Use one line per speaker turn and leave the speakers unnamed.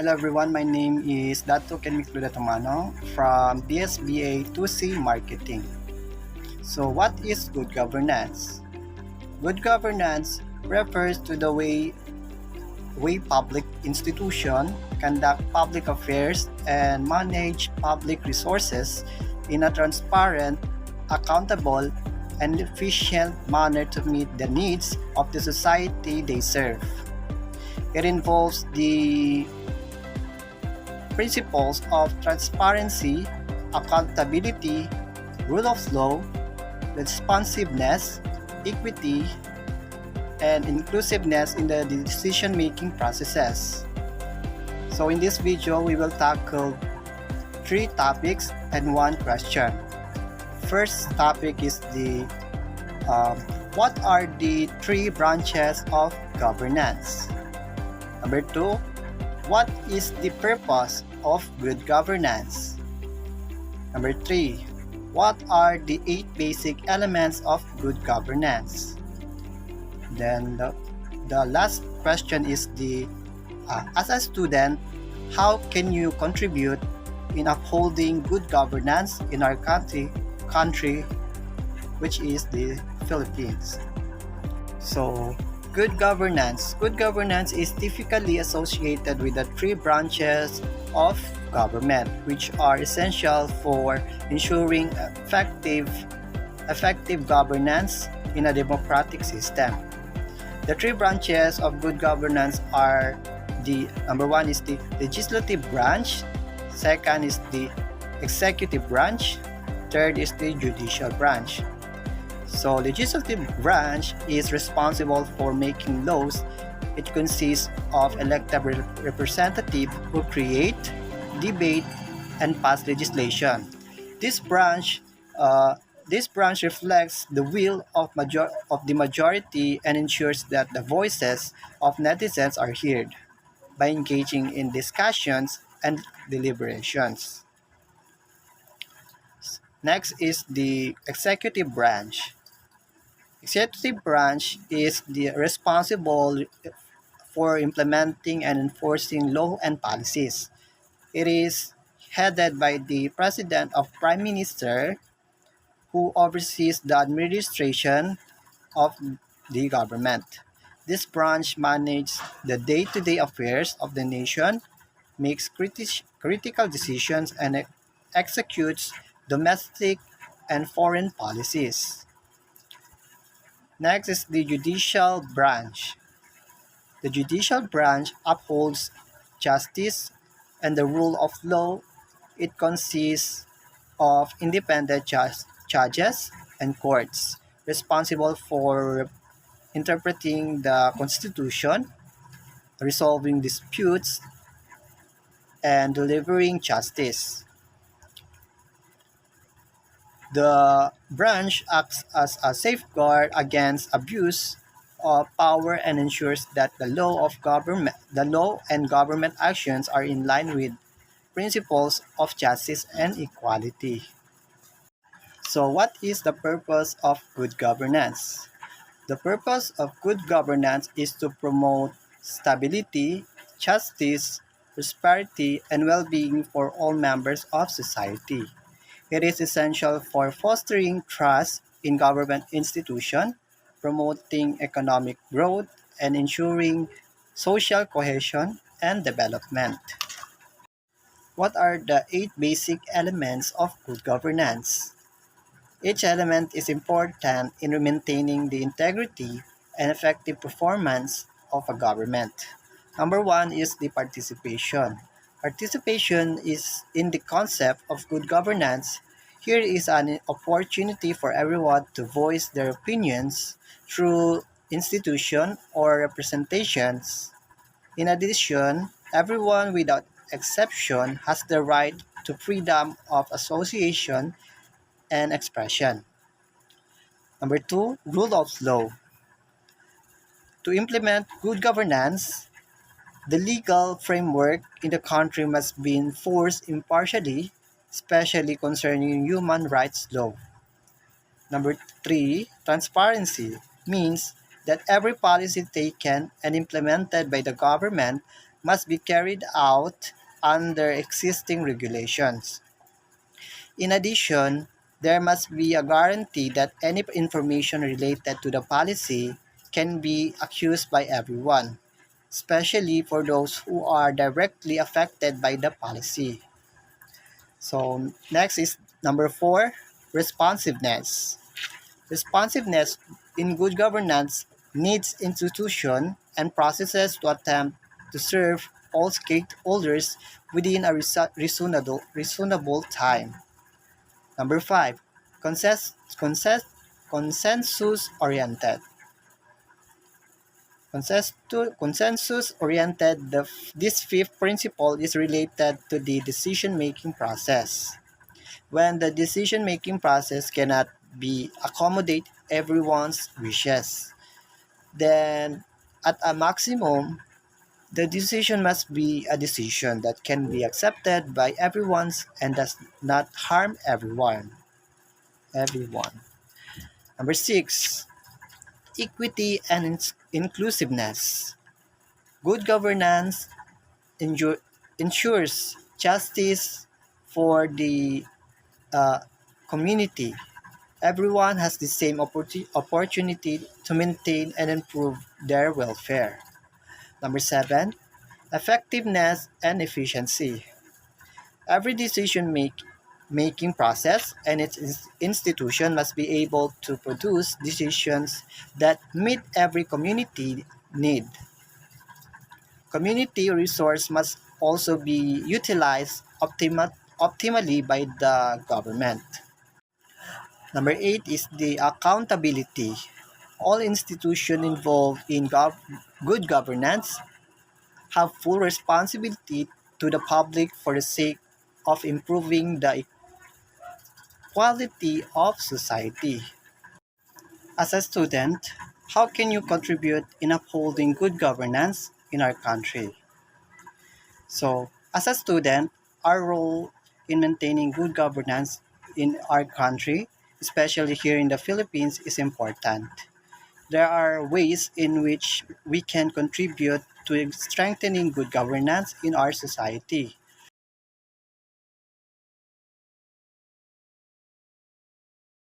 Hello everyone, my name is Dato Ken Micludatomano from BSBA 2C Marketing. So what is good governance? Good governance refers to the way public institutions conduct public affairs and manage public resources in a transparent, accountable, and efficient manner to meet the needs of the society they serve. It involves the principles of transparency, accountability, rule of law, responsiveness, equity, and inclusiveness in the decision-making processes. So in this video, we will tackle 3 topics and 1 question. First topic is what are the 3 branches of governance? Number 2, what is the purpose of good governance? Number 3, what are the 8 basic elements of good governance? Then the last question is as a student, how can you contribute in upholding good governance in our country which is the Philippines? So, good governance. Good governance is typically associated with the 3 branches of government, which are essential for ensuring effective governance in a democratic system. The 3 branches of good governance are number 1 is the legislative branch, second is the executive branch, third is the judicial branch. So, legislative branch is responsible for making laws. It consists of elected representatives who create, debate, and pass legislation. This branch reflects the will of the majority and ensures that the voices of netizens are heard by engaging in discussions and deliberations. Next is the executive branch. Executive branch is responsible for implementing and enforcing law and policies. It is headed by the President of Prime Minister, who oversees the administration of the government. This branch manages the day-to-day affairs of the nation, makes critical decisions, and executes domestic and foreign policies. Next is the judicial branch. The judicial branch upholds justice and the rule of law. It consists of independent judges and courts responsible for interpreting the Constitution, resolving disputes, and delivering justice. The branch acts as a safeguard against abuse of power and ensures that the law and government actions are in line with principles of justice and equality. So, what is the purpose of good governance? The purpose of good governance is to promote stability, justice, prosperity, and well-being for all members of society. It is essential for fostering trust in government institutions, promoting economic growth, and ensuring social cohesion and development. What are the 8 basic elements of good governance? Each element is important in maintaining the integrity and effective performance of a government. Number 1 is the participation. Participation is in the concept of good governance. Here is an opportunity for everyone to voice their opinions through institution or representations. In addition, everyone without exception has the right to freedom of association and expression. Number 2, rule of law. To implement good governance, the legal framework in the country must be enforced impartially, especially concerning human rights law. Number 3, transparency means that every policy taken and implemented by the government must be carried out under existing regulations. In addition, there must be a guarantee that any information related to the policy can be accessed by everyone, especially for those who are directly affected by the policy. So next is number 4, responsiveness. Responsiveness in good governance needs institution and processes to attempt to serve all stakeholders within a reasonable time. Number 5, consensus oriented. Consensus oriented, this fifth principle is related to the decision making process. When the decision making process cannot be accommodate everyone's wishes, then at a maximum, the decision must be a decision that can be accepted by everyone and does not harm everyone. Number 6, equity and inclusiveness. Good governance ensures justice for the uh, community. Everyone has the same opportunity to maintain and improve their welfare. Number 7, effectiveness and efficiency. Every making process and its institution must be able to produce decisions that meet every community need. Community resource must also be utilized optimally by the government. Number 8 is the accountability. All institutions involved in good governance have full responsibility to the public for the sake of improving the quality of society. As a student, how can you contribute in upholding good governance in our country? So, as a student, our role in maintaining good governance in our country, especially here in the Philippines, is important. There are ways in which we can contribute to strengthening good governance in our society.